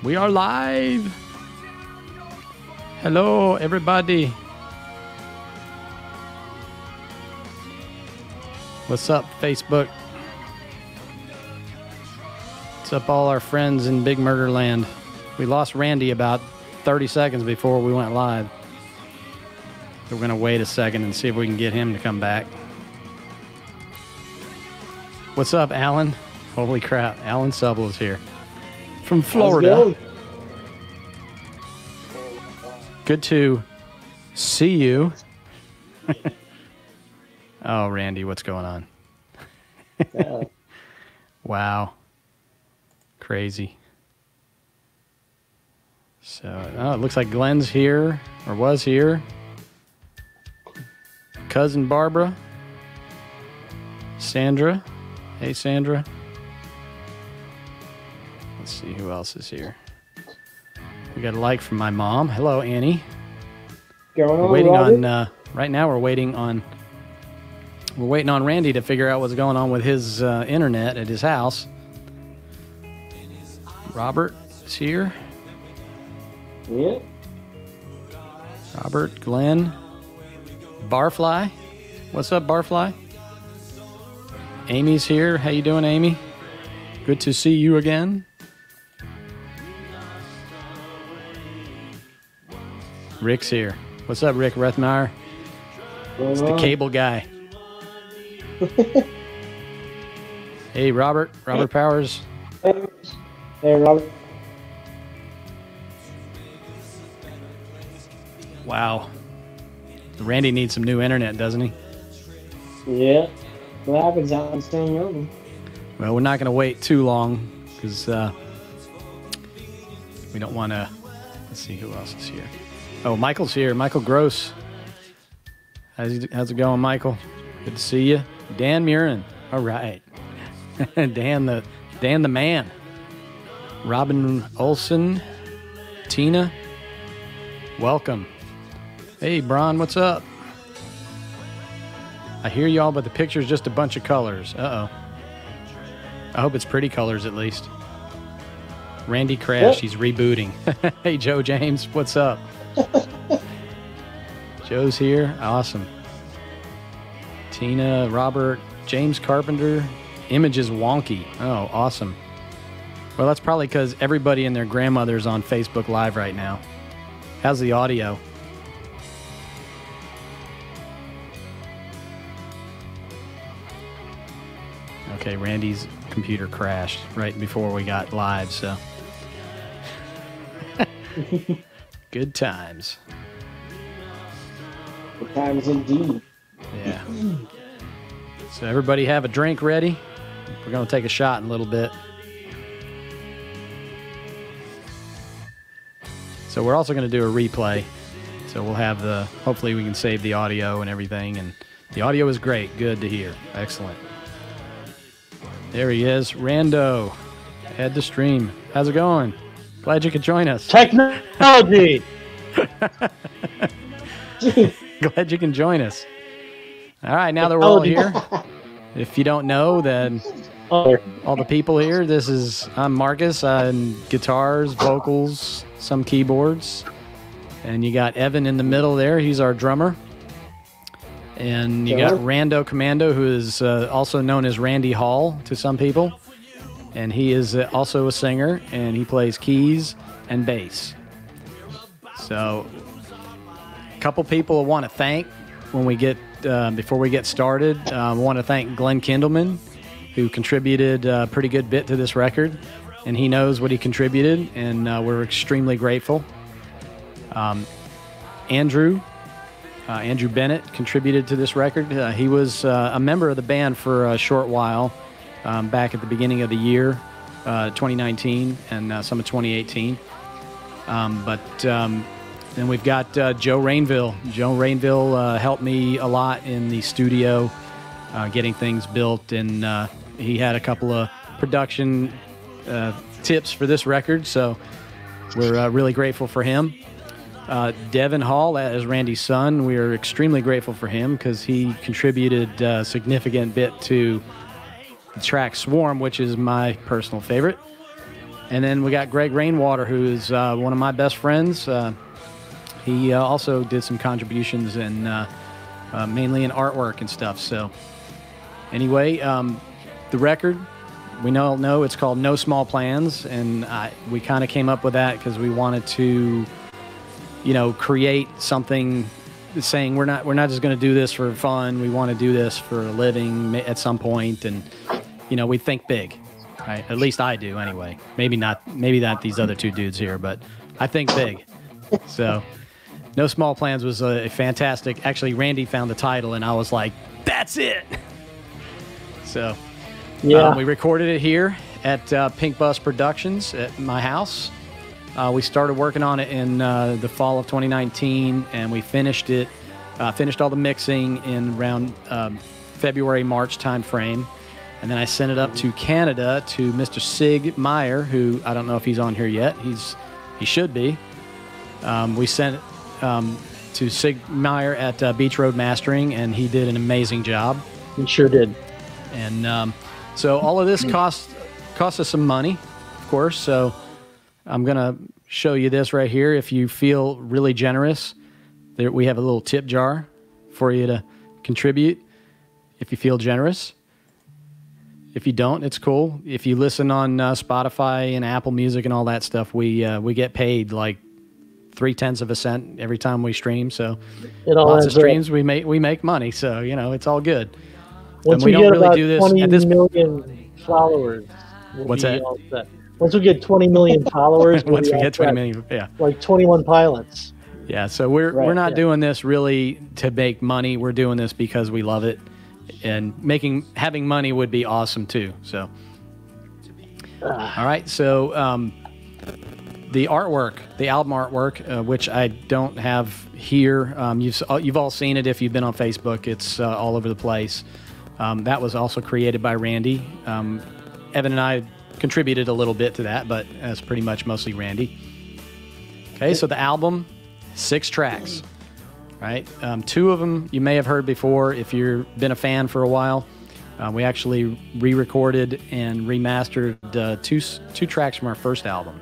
We are live. Hello, everybody. What's up, Facebook? What's up, all our friends in Big Murder Land? We lost Randy about 30 seconds before we went live. So we're going to wait a second and see if we can get him to come back. What's up, Alan? Holy crap, Alan Subel's here. From Florida. Good to see you. Oh, Randy, what's going on? Wow. Crazy. So, it looks like Glenn's here, or was here. Cousin Barbara. Sandra. Hey, Sandra. Let's see who else is here. We got a like from my mom. Hello, Annie. Going on, we're waiting Robert? on, right now we're waiting on Randy to figure out what's going on with his internet at his house. Robert is here. Yeah. Robert, Glenn, Barfly. What's up, Barfly? Amy's here. How you doing, Amy? Good to see you again. Rick's here. What's up, Rick Rethmeyer? It's the cable guy. Hey, Robert. Robert Powers. Hey, Robert. Wow. Randy needs some new internet, doesn't he? Yeah. What happens out in staying open? Well, we're not going to wait too long because we don't want to. Let's see who else is here. Oh, Michael's here. Michael Gross. How's it going, Michael? Good to see you. Dan Murin. All right. Dan the man. Robin Olson. Tina. Welcome. Hey, Bron, what's up? I hear y'all, but the picture's just a bunch of colors. Uh-oh. I hope it's pretty colors at least. Randy crashed. He's rebooting. Hey, Joe James, what's up? Joe's here. Awesome. Tina, Robert, James Carpenter. Image is wonky. Oh, awesome. Well, that's probably because everybody and their grandmother's on Facebook Live right now. How's the audio? Okay, Randy's computer crashed right before we got live, so. Good times. Good times indeed. Yeah. So everybody have a drink ready? We're going to take a shot in a little bit. So we're also going to do a replay. So we'll have hopefully we can save the audio and everything. And the audio is great. Good to hear. Excellent. There he is. Rando. Head to stream. How's it going? Glad you could join us. Technology! Glad you can join us. All right, now that we're all here, if you don't know, then all the people here, I'm Marcus. I'm guitars, vocals, some keyboards. And you got Evan in the middle there. He's our drummer. And you got Rando Commando, who is also known as Randy Hall to some people. And he is also a singer, and he plays keys and bass. So a couple people I want to thank when we get before we get started. I want to thank Glenn Kindleman, who contributed a pretty good bit to this record. And he knows what he contributed, and we're extremely grateful. Andrew Bennett contributed to this record. He was a member of the band for a short while back at the beginning of the year, 2019, and some of 2018. Then we've got Joe Rainville. Joe Rainville helped me a lot in the studio, getting things built, and he had a couple of production tips for this record, so we're really grateful for him. Devin Hall, as Randy's son, we are extremely grateful for him because he contributed a significant bit to the track Swarm, which is my personal favorite. And then we got Greg Rainwater, who is one of my best friends. He also did some contributions and mainly in artwork and stuff. So anyway, the record, we all know it's called No Small Plans, and we kind of came up with that because we wanted to, create something saying we're not just going to do this for fun. We want to do this for a living at some point, and we think big. Right? At least I do, anyway. Maybe not these other two dudes here, but I think big. So, No Small Plans was a fantastic. Actually, Randy found the title, and I was like, "That's it." So, yeah, we recorded it here at Pink Bus Productions at my house. We started working on it in the fall of 2019, and we finished it. Finished all the mixing in around February, March timeframe. And then I sent it up to Canada to Mr. Sig Meyer, who I don't know if he's on here yet. He should be. We sent it to Sig Meyer at Beach Road Mastering, and he did an amazing job. He sure did. And so all of this cost us some money, of course. So I'm going to show you this right here. If you feel really generous, there we have a little tip jar for you to contribute if you feel generous. If you don't, it's cool. If you listen on Spotify and Apple Music and all that stuff, we get paid like 0.3 of a cent every time we stream. So lots of streams, we make money. So it's all good. Once we don't really do this 20 million followers. What's that? Once we get 20 million followers, once we get 20 million, yeah, like 21 Pilots. Yeah. So we're not doing this really to make money. We're doing this because we love it. And having money would be awesome too. So, all right. So, the artwork, the album artwork, which I don't have here. You've all seen it if you've been on Facebook. It's all over the place. That was also created by Randy. Evan and I contributed a little bit to that, but that's pretty much mostly Randy. Okay. So the album, 6 tracks. Right, 2 of them you may have heard before if you've been a fan for a while. We actually re-recorded and remastered two tracks from our first album.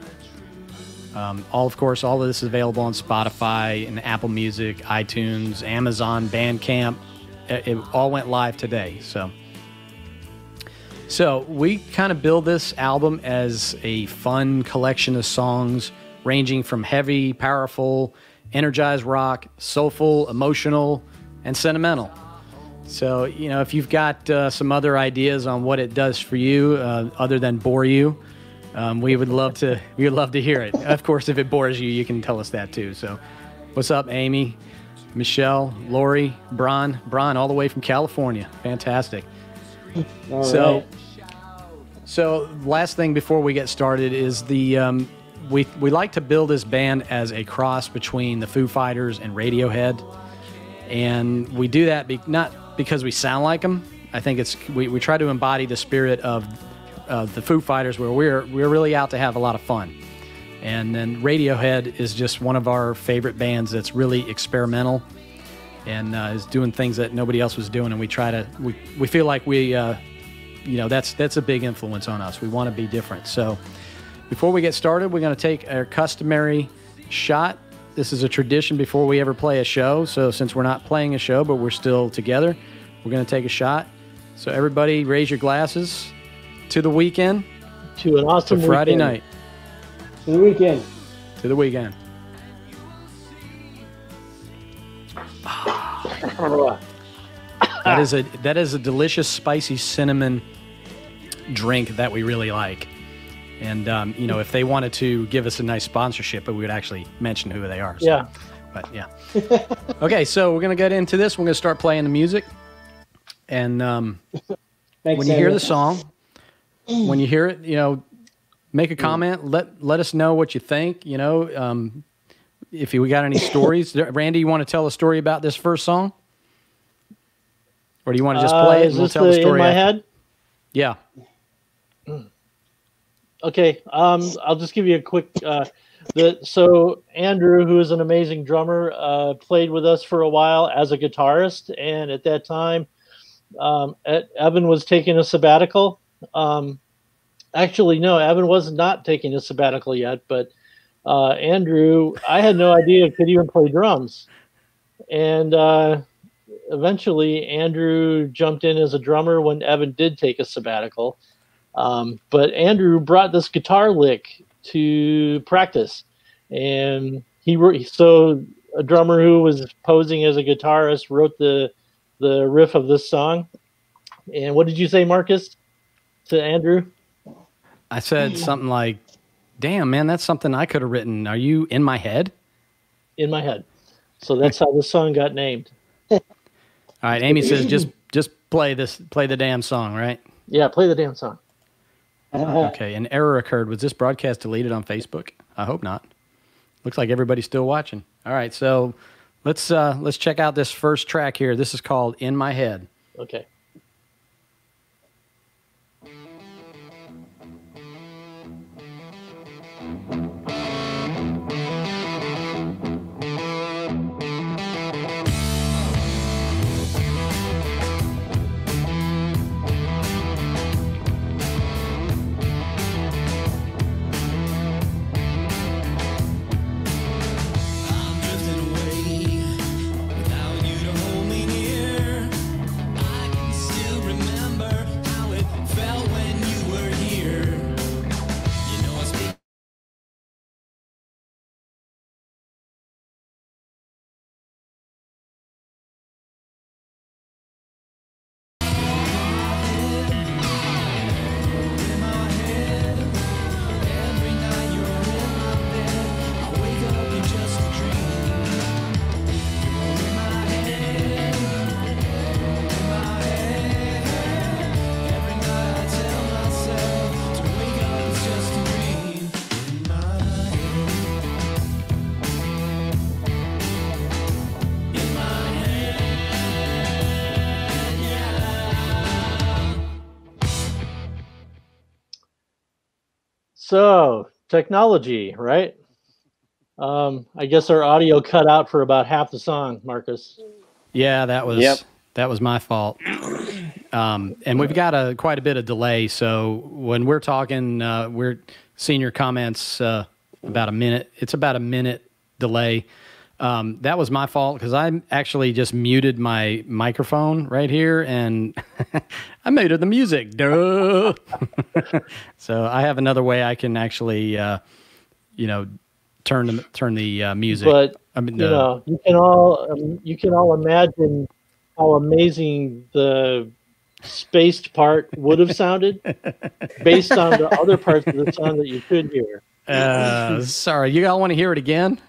Of course, all of this is available on Spotify and Apple Music, iTunes, Amazon, Bandcamp. It all went live today. So we kind of build this album as a fun collection of songs ranging from heavy, powerful, energized rock, soulful, emotional, and sentimental. So, if you've got some other ideas on what it does for you, other than bore you, we would love to hear it. Of course, if it bores you, you can tell us that too. So, what's up, Amy, Michelle, Lori, Bron, all the way from California. Fantastic. So last thing before we get started is the we like to build this band as a cross between the Foo Fighters and Radiohead, and we do that not because we sound like them. I think we try to embody the spirit of the Foo Fighters, where we're really out to have a lot of fun. And then Radiohead is just one of our favorite bands that's really experimental and is doing things that nobody else was doing, and we feel like that's a big influence on us. We want to be different. So before we get started, we're going to take our customary shot. This is a tradition before we ever play a show. So since we're not playing a show, but we're still together, we're going to take a shot. So everybody raise your glasses to the weekend. To an awesome Friday night. To the weekend. To the weekend. That is a delicious, spicy cinnamon drink that we really like. And, if they wanted to give us a nice sponsorship, but we would actually mention who they are. So. Yeah. But, yeah. Okay, so we're going to get into this. We're going to start playing the music. And when you hear the song, when you hear it, make a comment. Let us know what you think. If we got any stories. Randy, you want to tell a story about this first song? Or do you want to just play it and we'll tell the story in my head? Yeah. Okay, I'll just give you a quick. So Andrew, who is an amazing drummer, played with us for a while as a guitarist, and at that time, Evan was taking a sabbatical, Actually, no, Evan was not taking a sabbatical yet, but Andrew, I had no idea could even play drums. And eventually, Andrew jumped in as a drummer when Evan did take a sabbatical. But Andrew brought this guitar lick to practice, and so a drummer who was posing as a guitarist wrote the riff of this song. And what did you say, Marcus, to Andrew? I said something like, "Damn, man, that's something I could have written. Are you in my head?" In my head. So that's how the song got named. All right, Amy says, just play the damn song, right? Yeah, play the damn song. Okay, an error occurred. Was this broadcast deleted on Facebook? I hope not. Looks like everybody's still watching. All right, so let's check out this first track here. This is called "In My Head." Okay. So, technology, right? I guess our audio cut out for about half the song, Marcus. Yeah, that was my fault. And we've got quite a bit of delay, so when we're talking, we're seeing your comments about a minute. It's about a minute delay. That was my fault because I actually just muted my microphone right here, and I muted the music. Duh. So I have another way I can actually, turn the music. But you can all imagine how amazing the spaced part would have sounded based on the other parts of the song that you could hear. Sorry, you all want to hear it again?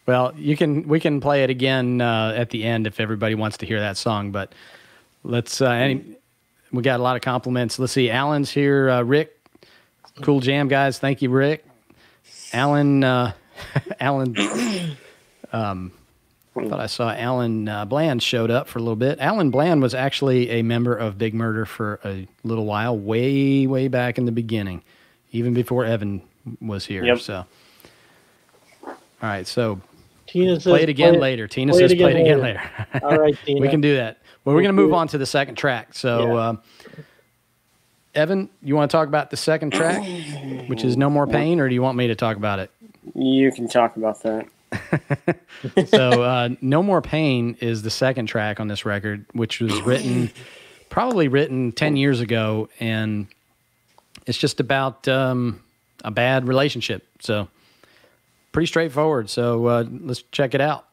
Well, we can play it again at the end if everybody wants to hear that song. But let's. We got a lot of compliments. Let's see. Alan's here. Rick, cool jam, guys. Thank you, Rick. Alan. Alan. I thought I saw Alan Bland showed up for a little bit. Alan Bland was actually a member of Big Murder for a little while, way back in the beginning, even before Evan was here. Yep. So, all right. So. Tina says, play it again later. Tina says play it again later. All right, Tina. We can do that. Well, we're going to move on to the second track. So, Evan, you want to talk about the second track, which is No More Pain, or do you want me to talk about it? You can talk about that. So, No More Pain is the second track on this record, which was probably written 10 years ago, and it's just about a bad relationship. So, pretty straightforward. So let's check it out.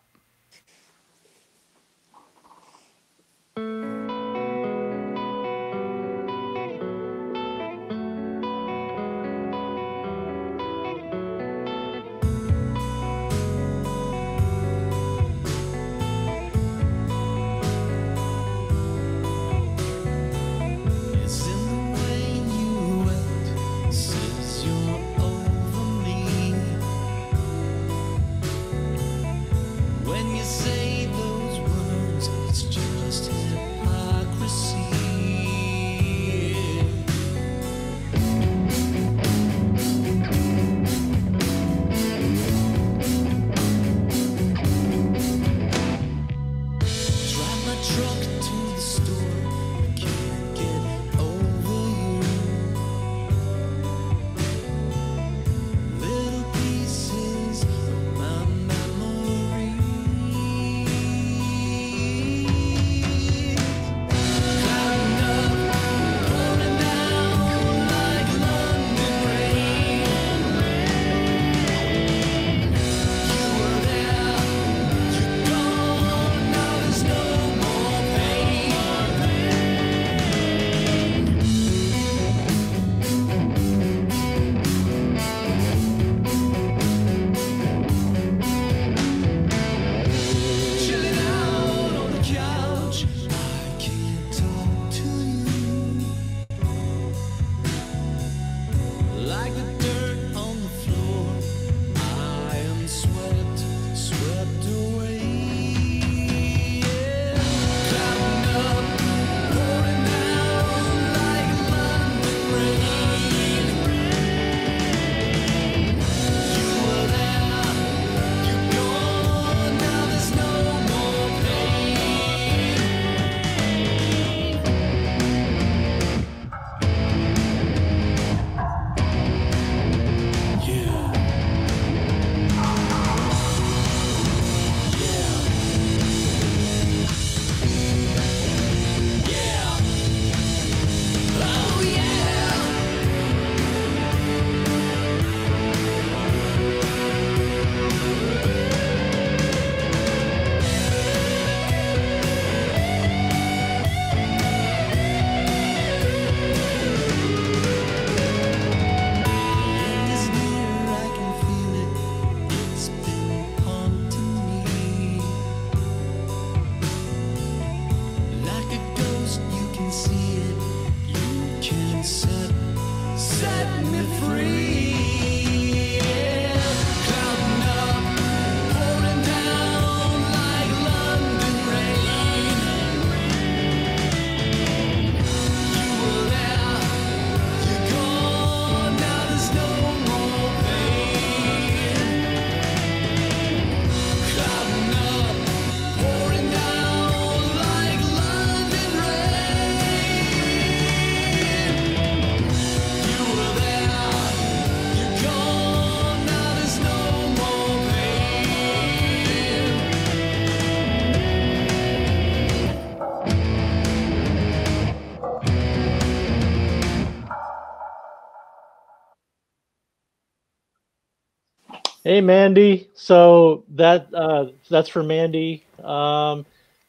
Hey, Mandy. So that's for Mandy.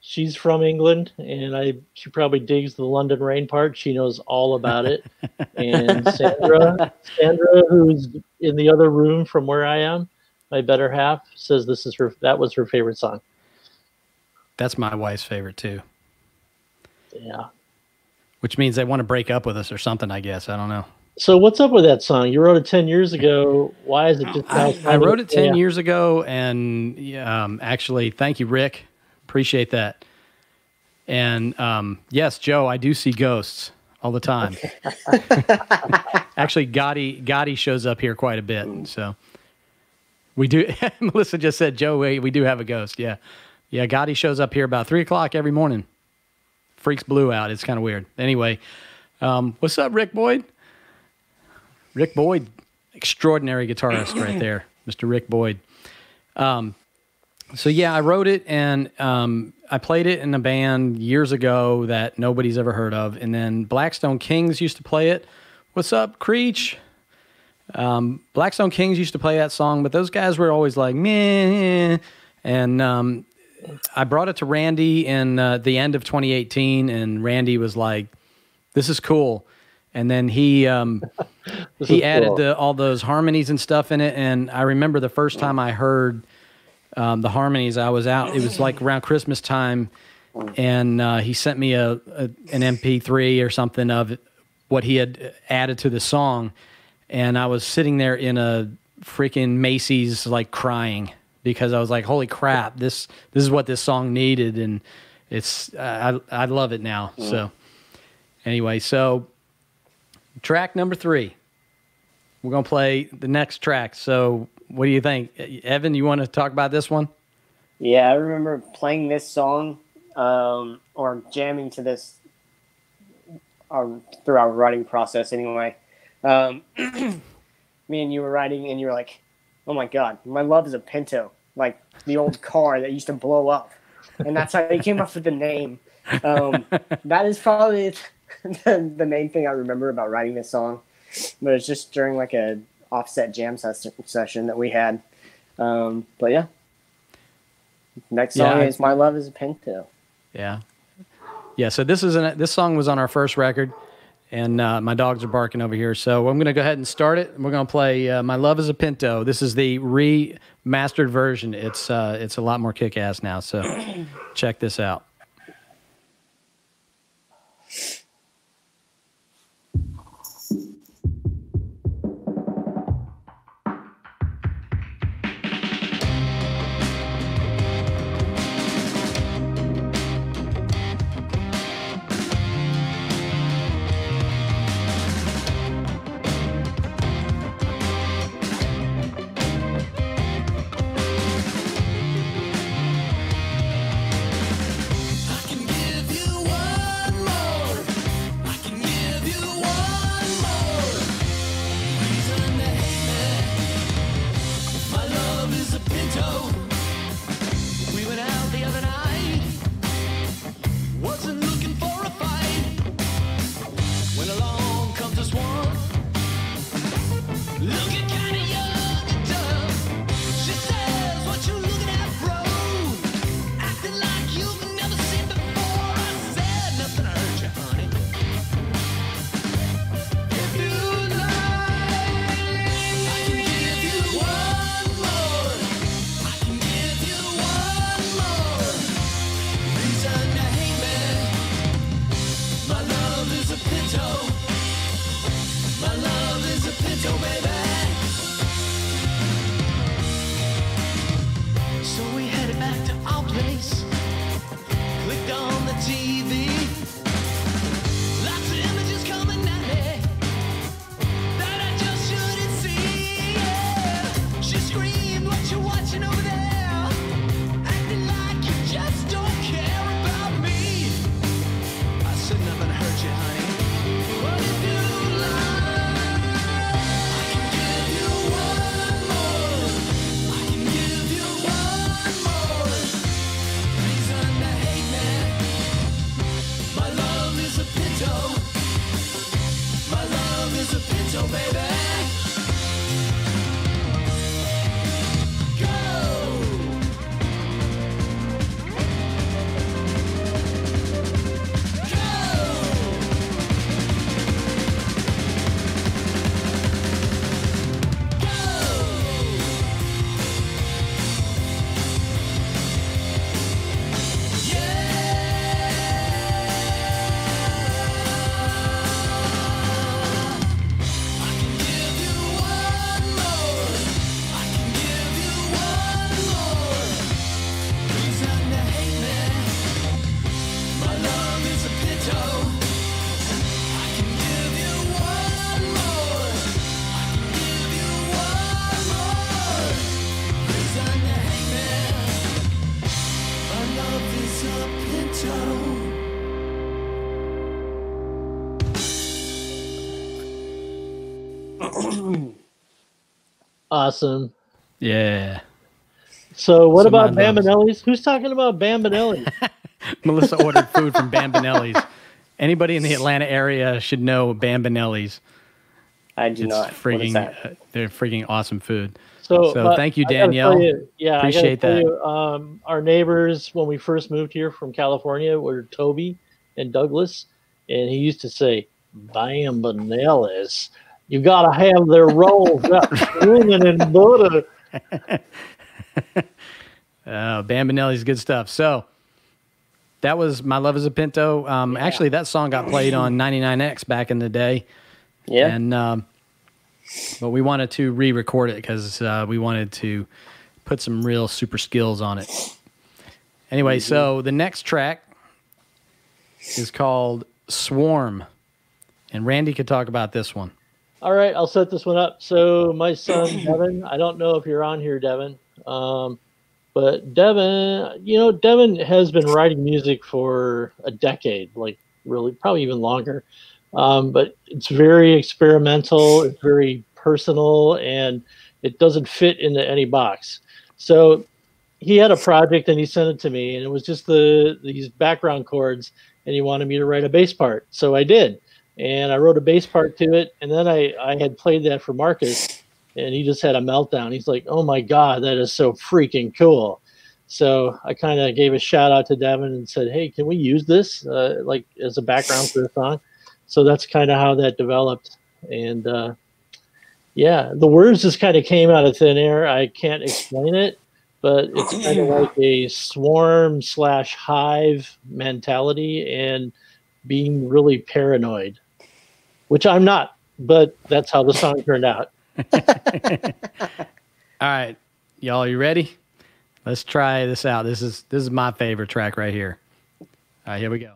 She's from England, and she probably digs the London Rain part. She knows all about it. And Sandra, who's in the other room from where I am, my better half, says that was her favorite song. That's my wife's favorite too. Yeah. Which means they want to break up with us or something, I guess. I don't know. So what's up with that song? You wrote it 10 years ago. Why is it just I wrote it 10 years ago, and actually, thank you, Rick. Appreciate that. And yes, Joe, I do see ghosts all the time. Actually, Gotti shows up here quite a bit, so we do. Melissa just said, Joe, we do have a ghost. Yeah, Gotti shows up here about 3 o'clock every morning. Freaks blue out. It's kind of weird. Anyway, what's up, Rick Boyd? Rick Boyd, extraordinary guitarist right there, Mr. Rick Boyd. So yeah, I wrote it, and I played it in a band years ago that nobody's ever heard of, and then Blackstone Kings used to play it. What's up, Creech? Blackstone Kings used to play that song, but those guys were always like, meh. And I brought it to Randy in the end of 2018, and Randy was like, this is cool. And then he added all those harmonies and stuff in it. And I remember the first time I heard the harmonies, I was out. It was like around Christmas time, and he sent me an MP3 or something of what he had added to the song. And I was sitting there in a freaking Macy's, like crying, because I was like, "Holy crap! This is what this song needed," and it's I love it now. So anyway, so. Track number 3. We're going to play the next track. So what do you think? Evan, you want to talk about this one? Yeah, I remember playing this song or jamming to this through our writing process anyway. Me and you were writing, and you were like, oh my God, my love is a Pinto, like the old car that used to blow up. And that's how you came up with the name. That is probably the main thing I remember about writing this song, but it's just during like a offset jam session that we had. But yeah, next song is "My Love Is a Pinto." Yeah. So this song was on our first record, and my dogs are barking over here. So I'm going to go ahead and start it. We're going to play "My Love Is a Pinto." This is the remastered version. It's a lot more kick-ass now. So check this out. Awesome. Yeah. So what Some about of my loves. Bambinelli's? Who's talking about Bambinelli's? Melissa ordered food from Bambinelli's. Anybody in the Atlanta area should know Bambinelli's. I do not. What is that? They're freaking awesome food. So thank you, I gotta Danielle. tell you, Appreciate I gotta that. tell you, our neighbors when we first moved here from California were Toby and Douglas, and he used to say, "Bambinelli's, you gotta have their rolls up swimming in butter." Bambinelli's good stuff. So that was My Love is a Pinto. Actually, that song got played on 99X back in the day. Yeah. And but we wanted to re-record it because we wanted to put some real super skills on it. Anyway, so the next track is called Swarm. And Randy could talk about this one. All right, I'll set this one up. So my son Devin, I don't know if you're on here, Devin, but Devin has been writing music for a decade, like really, probably even longer. But it's very experimental, it's very personal, and it doesn't fit into any box. So he had a project and he sent it to me, and it was just these background chords, and he wanted me to write a bass part. So I did. And I wrote a bass part to it, and then I had played that for Marcus, and he just had a meltdown. He's like, "Oh my God, that is so freaking cool!" So I kind of gave a shout out to Devin and said, "Hey, can we use this like as a background for the song?" So that's kind of how that developed. And the words just kind of came out of thin air. I can't explain it, but it's kind of like a swarm/hive mentality and being really paranoid, which I'm not, but that's how the song turned out. All right, y'all, you ready? Let's try this out. This is my favorite track right here. All right, here we go.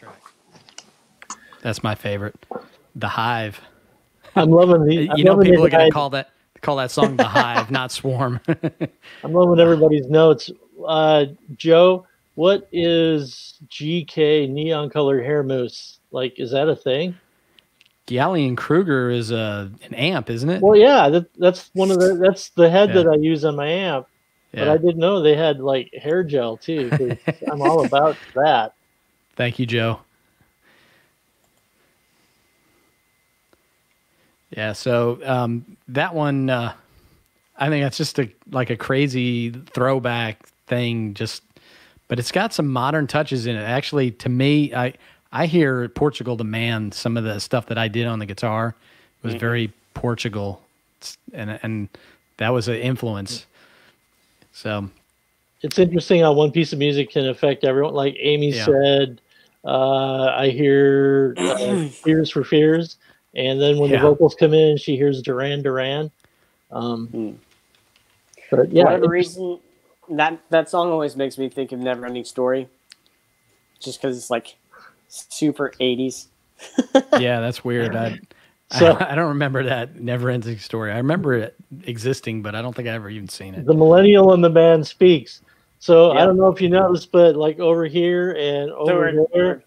track. That's my favorite. The Hive. I'm loving the. You know, people are going to call that song The Hive, not Swarm. I'm loving everybody's notes. Joe, what is GK neon colored hair mousse? Like, is that a thing? Galleon Kruger is an amp, isn't it? Well, yeah, that's one of that's the head that I use on my amp. Yeah. But I didn't know they had like hair gel too. 'Cause I'm all about that. Thank you, Joe. Yeah, so that one, I think that's just like a crazy throwback thing. But it's got some modern touches in it. Actually, to me, I hear Portugal the Man. Some of the stuff that I did on the guitar was very Portugal, and that was an influence. So it's interesting how one piece of music can affect everyone. Like Amy said, I hear Tears for Fears, and then when the vocals come in, she hears Duran Duran. But yeah, for whatever reason, that song always makes me think of Neverending Story, just because it's like super 80s. Yeah, that's weird. I don't remember that Neverending Story. I remember it existing, but I don't think I ever even seen it. The millennial in the band speaks. So I don't know if you noticed, but like over here and over there,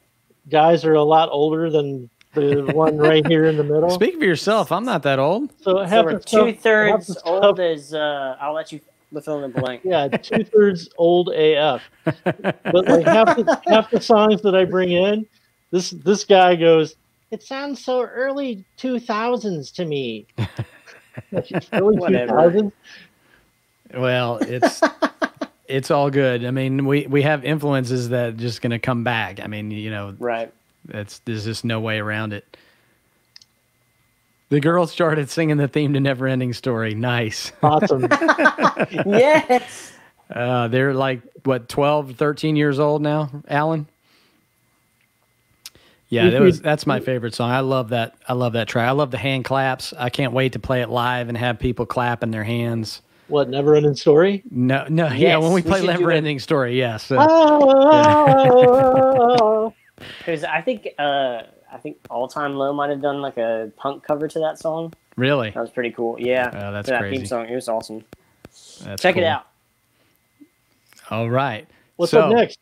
guys are a lot older than the one right here in the middle. Speak for yourself. I'm not that old. So we're 2/3 old as I'll let you fill in the blank. Yeah, 2/3 old AF. But like half the songs that I bring in, this guy goes, "It sounds so early 2000s to me." Early 2000s? Well, it's all good. I mean, we have influences that are just going to come back. I mean, you know, right. There's just no way around it. The girls started singing the theme to Neverending Story. Nice. Awesome. Yes. They're like, what, 12, 13 years old now, Alan? Yeah, that's my favorite song. I love that. I love that track. I love the hand claps. I can't wait to play it live and have people clapping their hands. What, Neverending Story? No. Yes, yeah, when we play Neverending Story, yes. Because I think All Time Low might have done like a punk cover to that song. Really? That was pretty cool. Yeah. Oh, that's that crazy. theme song. It was awesome. Check it out. All right. What's up next?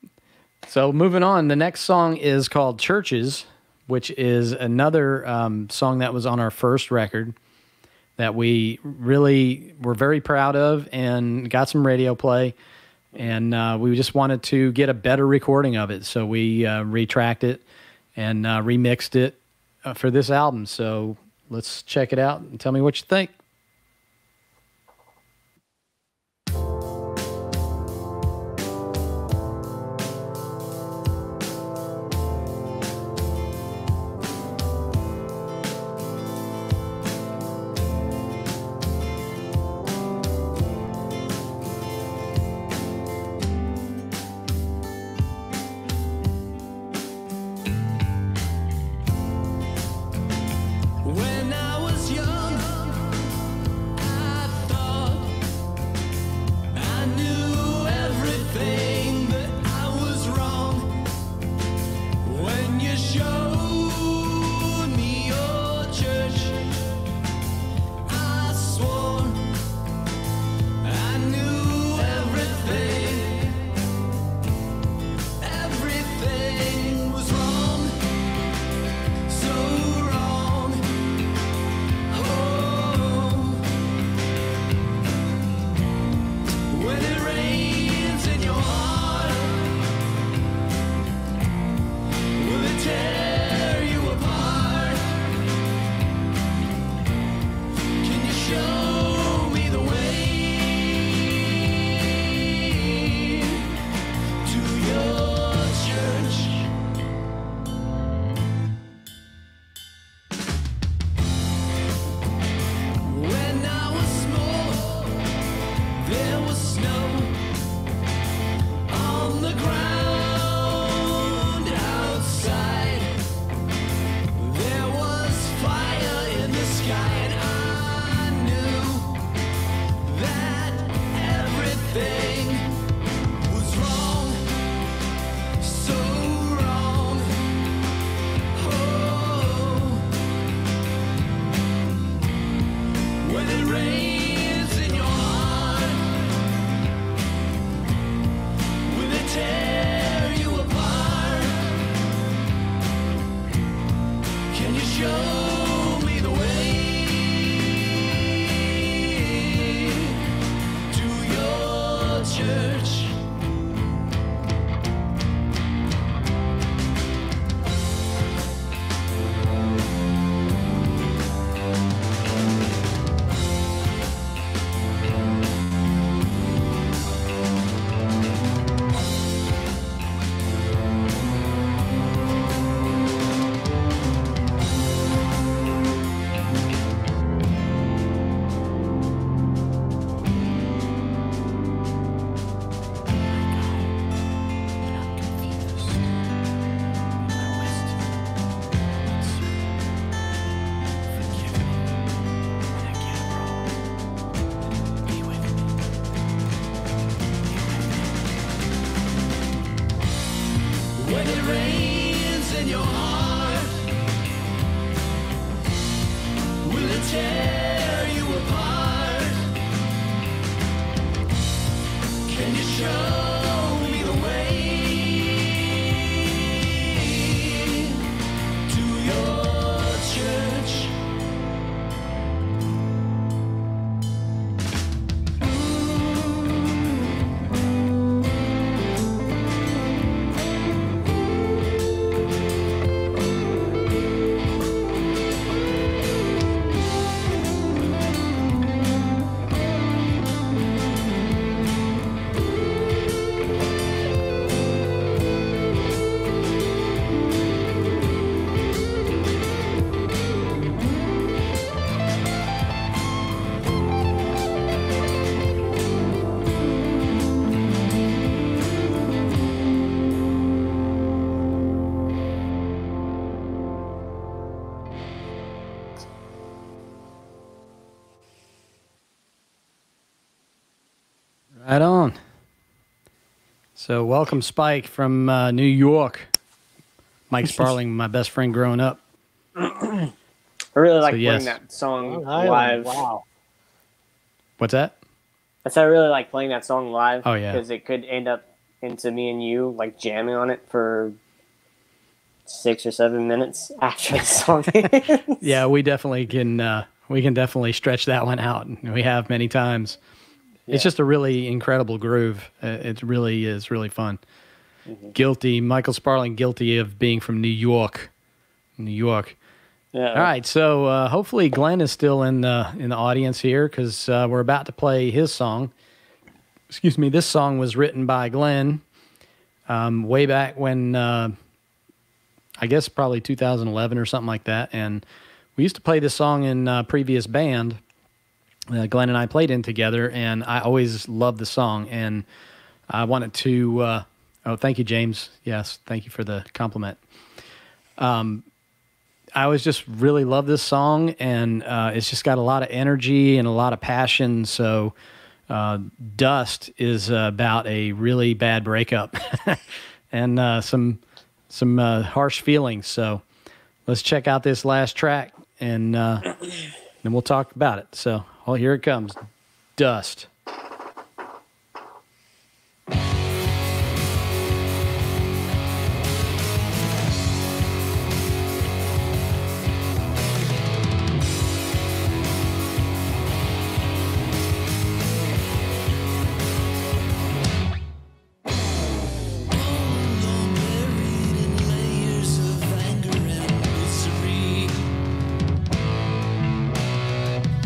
So moving on, the next song is called Churches, which is another song that was on our first record that we really were very proud of and got some radio play. And we just wanted to get a better recording of it. So we retracked it and remixed it for this album. So let's check it out and tell me what you think. When I was young, Can you show me the way to your church? When it rains in your heart, will it tear you apart? Can you show me the way to your church? Right on. So welcome, Spike, from New York. Mike Sparling, my best friend growing up. I really like yes. playing that song Long Island, live. wow. What's that? That's I really like playing that song live. Oh, yeah. Because it could end up into me and you like jamming on it for 6 or 7 minutes after the song ends. Yeah, we definitely can. We can definitely stretch that one out. We have many times. Yeah. It's just a really incredible groove. It really is really fun. Mm-hmm. Guilty, Michael Sparling, guilty of being from New York. New York. Yeah. All right, so hopefully Glenn is still in the audience here because we're about to play his song. Excuse me. This song was written by Glenn way back when, I guess probably 2011 or something like that. And we used to play this song in a previous band. Glenn and I played in together, and I always loved the song. And I wanted to. Oh, thank you, James. Yes, thank you for the compliment. I always just really love this song, and it's just got a lot of energy and a lot of passion. So, Dust is about a really bad breakup and some harsh feelings. So, let's check out this last track, and then we'll talk about it. So, here it comes, Dust.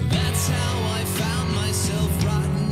That's how I found myself rotten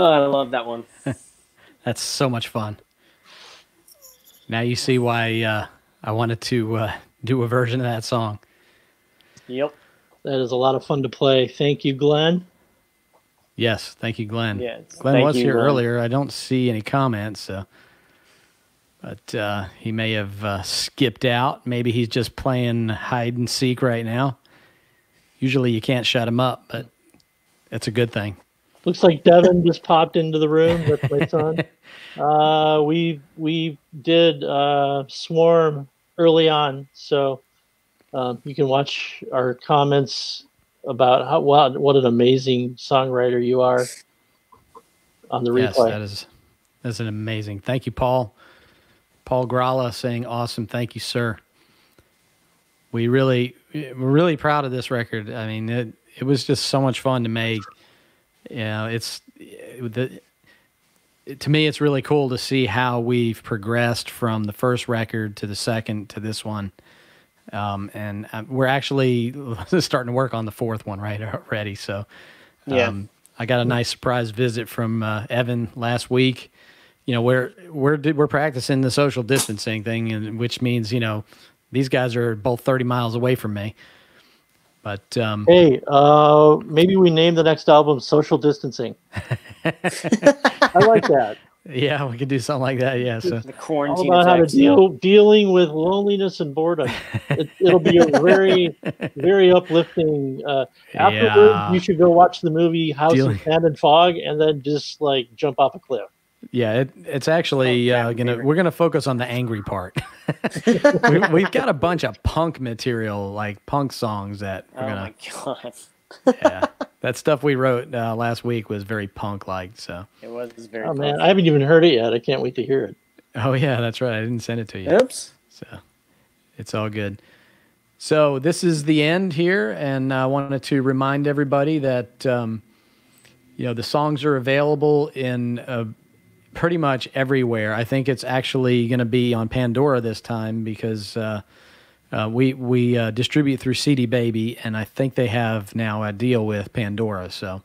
Oh, I love that one. That's so much fun. Now you see why I wanted to do a version of that song. Yep. That is a lot of fun to play. Thank you, Glenn. Yes, thank you, Glenn. Yes, Glenn thank was you, here Glenn. earlier. I don't see any comments, but he may have skipped out. Maybe he's just playing hide and seek right now. Usually you can't shut him up, but it's a good thing. Looks like Devin just popped into the room. That's my son. We did Swarm early on, so you can watch our comments about what an amazing songwriter you are on the replay. Yes, that's an amazing. Thank you, Paul. Paul Gralla saying awesome. Thank you, sir. We're really proud of this record. I mean, it was just so much fun to make. You know, to me, it's really cool to see how we've progressed from the first record to the second to this one. And we're actually starting to work on the fourth one already. So Yeah. I got a nice surprise visit from Evan last week. You know, we're practicing the social distancing thing, and which means, you know, these guys are both 30 miles away from me. But Hey, maybe we name the next album "Social Distancing." I like that. yeah, we could do something like that. Yeah. So The All quarantine about how to effects. dealing with loneliness and boredom. It'll be a very, very uplifting. Afterwards, Yeah. you should go watch the movie House Dealing- of Sand and Fog, and then just like jump off a cliff. yeah, it's actually Oh, favorite. we're gonna focus on the angry part. We've got a bunch of punk material, like punk songs that we're Oh gonna. my god. Yeah, that stuff we wrote last week was very punk-like. So. It was very Oh man, fun. I haven't even heard it yet. I can't wait to hear it. Oh yeah, that's right. I didn't send it to you. Oops. So it's all good. So this is the end here, and I wanted to remind everybody that you know, the songs are available in pretty much everywhere. I think it's actually going to be on Pandora this time because we distribute through CD Baby, and I think they have now a deal with Pandora. So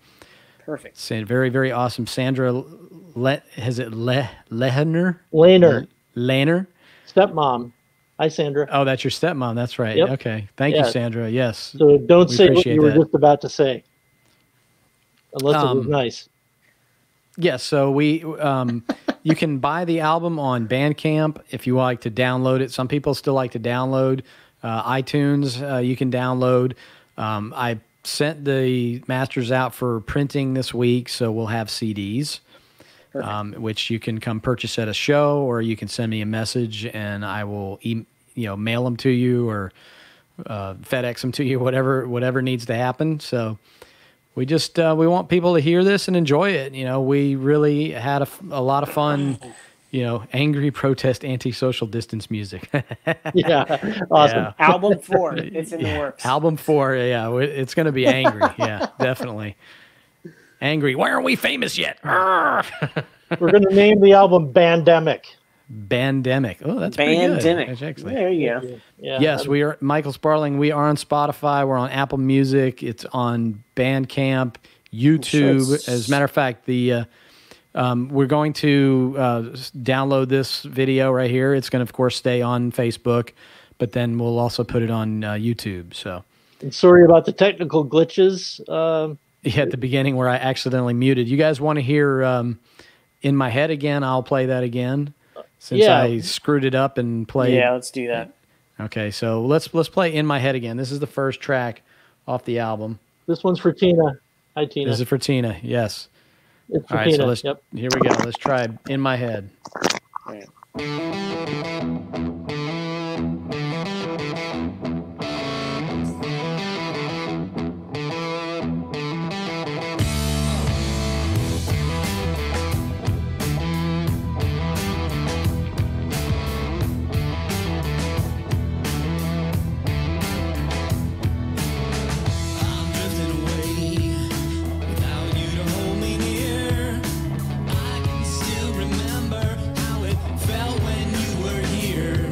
Perfect. very, very awesome. Sandra, Lehner? Laner, Lehner? stepmom. Hi, Sandra. Oh, that's your stepmom. That's right. Yep. Okay. Thank you, Yes. Sandra. Yes. So don't We say what appreciate you were that. just about to say, unless it was nice. Yes. So you can buy the album on Bandcamp if you like to download it. Some people still like to download iTunes. You can download. I sent the masters out for printing this week, so we'll have CDs, which you can come purchase at a show, or you can send me a message and I will mail them to you, or FedEx them to you, whatever needs to happen. So we just we want people to hear this and enjoy it. You know, we really had a lot of fun. You know, angry protest, anti-social distance music. Yeah, awesome. Yeah. Album 4. It's in the works. Album 4, yeah, it's going to be angry. Yeah, definitely. Angry. Why aren't we famous yet? We're going to name the album Bandemic. Bandemic. Oh, that's pretty good. Bandemic. Actually. There you go. Yeah. Yes, we are. Michael Sparling, we are on Spotify. We're on Apple Music. It's on Bandcamp, YouTube. it's- As a matter of fact, we're going to download this video right here. It's going to, of course, stay on Facebook, but then we'll also put it on YouTube. So, And sorry about the technical glitches. yeah, at the beginning where I accidentally muted. You guys want to hear "In My Head" again? I'll play that again since Yeah. I screwed it up and played. Yeah, let's do that. Okay, so let's play "In My Head" again. This is the first track off the album. This one's for Tina. Hi, Tina. This is for Tina. Yes. It's for All right, Tina. so let's Yep. here we go. Let's try "In My Head." All right. I'm drifting away without you to hold me near. I can still remember how it felt when you were here.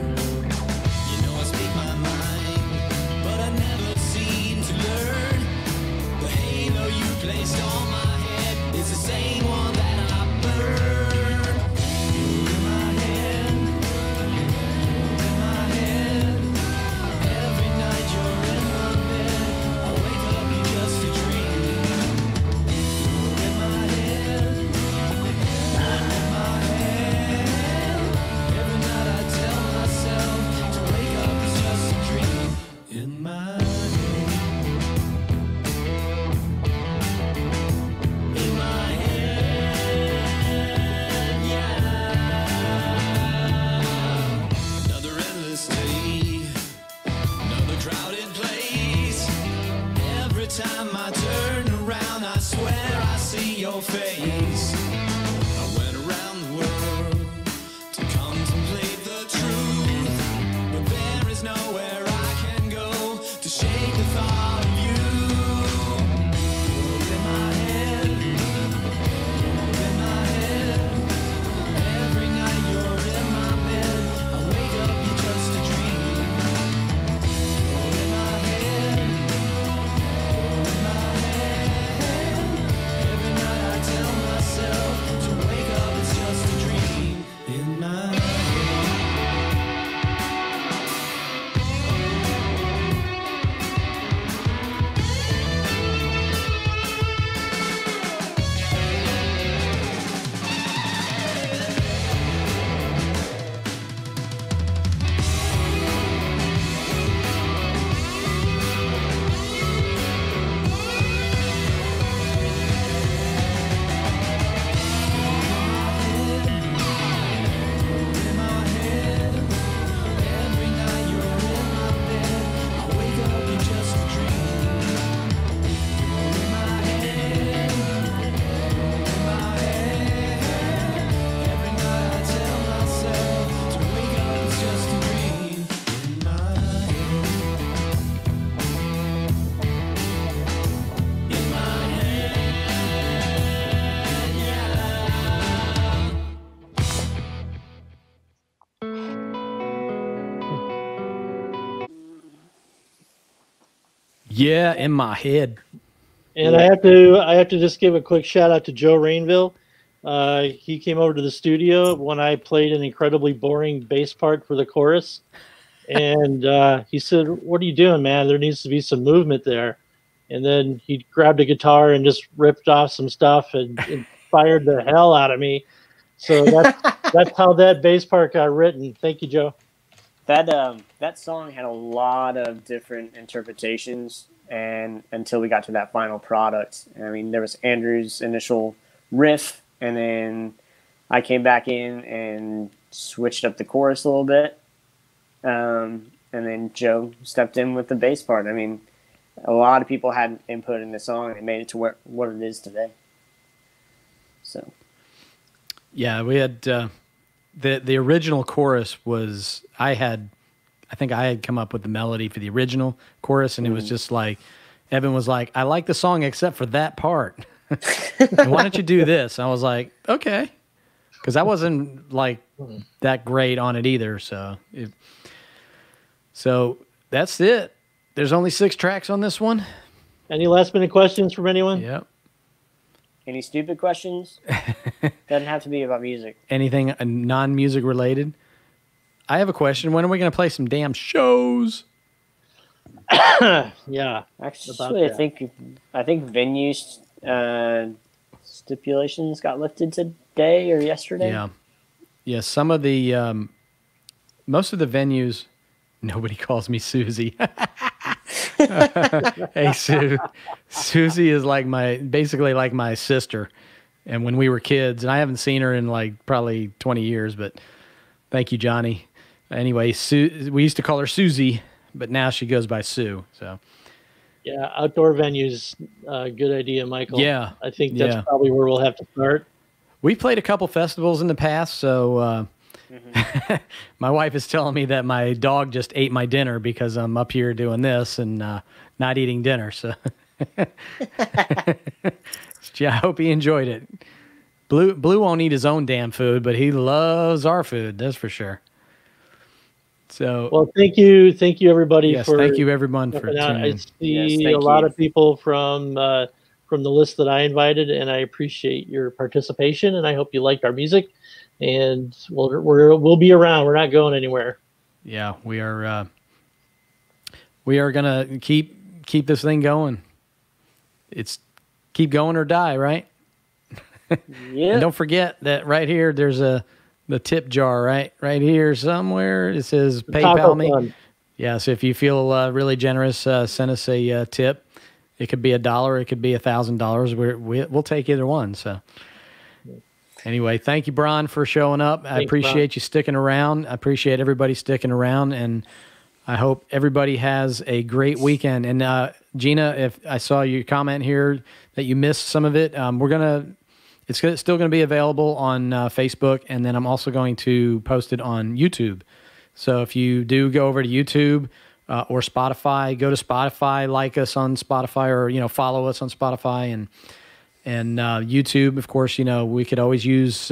Yeah, in my head. And I have to just give a quick shout out to Joe Rainville. He came over to the studio when I played an incredibly boring bass part for the chorus, and he said, "What are you doing, man? There needs to be some movement there." And then he grabbed a guitar and just ripped off some stuff and inspired the hell out of me. So that's how that bass part got written. Thank you, Joe. That song had a lot of different interpretations, and until we got to that final product. I mean, there was Andrew's initial riff, and then I came back in and switched up the chorus a little bit, and then Joe stepped in with the bass part. I mean, a lot of people had input in the song, and it made it to what it is today. So, yeah, we had the original chorus was I think I had come up with the melody for the original chorus, and it was just like Evan was like, "I like the song except for that part. And why don't you do this?" I was like, "Okay," because I wasn't like that great on it either. So that's it. There's only 6 tracks on this one. Any last minute questions from anyone? Yep. any stupid questions? Doesn't have to be about music. Anything non-music related? I have a question. When are we going to play some damn shows? Yeah. Actually, I think venue stipulations got lifted today or yesterday. Yeah. Yeah, some of the most of the venues, nobody calls me Susie. Hey, Sue. Susie is basically like my sister. And when we were kids, and I haven't seen her in like probably 20 years, but thank you, Johnny. Anyway, we used to call her Susie, but now she goes by Sue. So, yeah, outdoor venues, good idea, Michael. Yeah, I think that's probably where we'll have to start. We've played a couple festivals in the past, so my wife is telling me that my dog just ate my dinner because I'm up here doing this and not eating dinner. So, yeah, I hope he enjoyed it. Blue won't eat his own damn food, but he loves our food. That's for sure. So, well, thank you, everybody. Yes, thank you, everyone, for tuning in. I see a lot of people from the list that I invited, and I appreciate your participation. And I hope you liked our music. And we'll be around. We're not going anywhere. Yeah, we are gonna keep this thing going. It's keep going or die, right? Yeah. And don't forget that right here, there's the tip jar right here somewhere. It says PayPal me. Fund. Yeah, so if you feel really generous, send us a tip. It could be $1, it could be $1,000. We'll take either one. So anyway, thank you, Bron, for showing up. I appreciate you sticking around. I appreciate everybody sticking around, and I hope everybody has a great weekend. And Gina, if I saw your comment here that you missed some of it, it's still going to be available on Facebook, and then I'm also going to post it on YouTube. So if you do go over to YouTube or Spotify, go to Spotify, like us on Spotify, or follow us on Spotify and YouTube. Of course, we could always use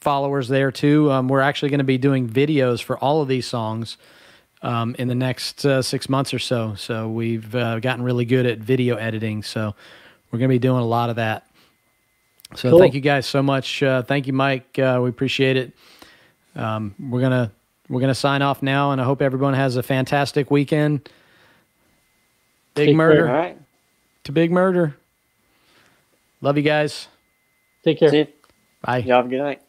followers there too. We're actually going to be doing videos for all of these songs in the next 6 months or so. So we've gotten really good at video editing. So we're going to be doing a lot of that. So Thank you guys so much. Thank you, Mike. We appreciate it. We're gonna sign off now, and I hope everyone has a fantastic weekend. Big murder. All right. To big murder. Love you guys. Take care. See you. Bye. Y'all have a good night.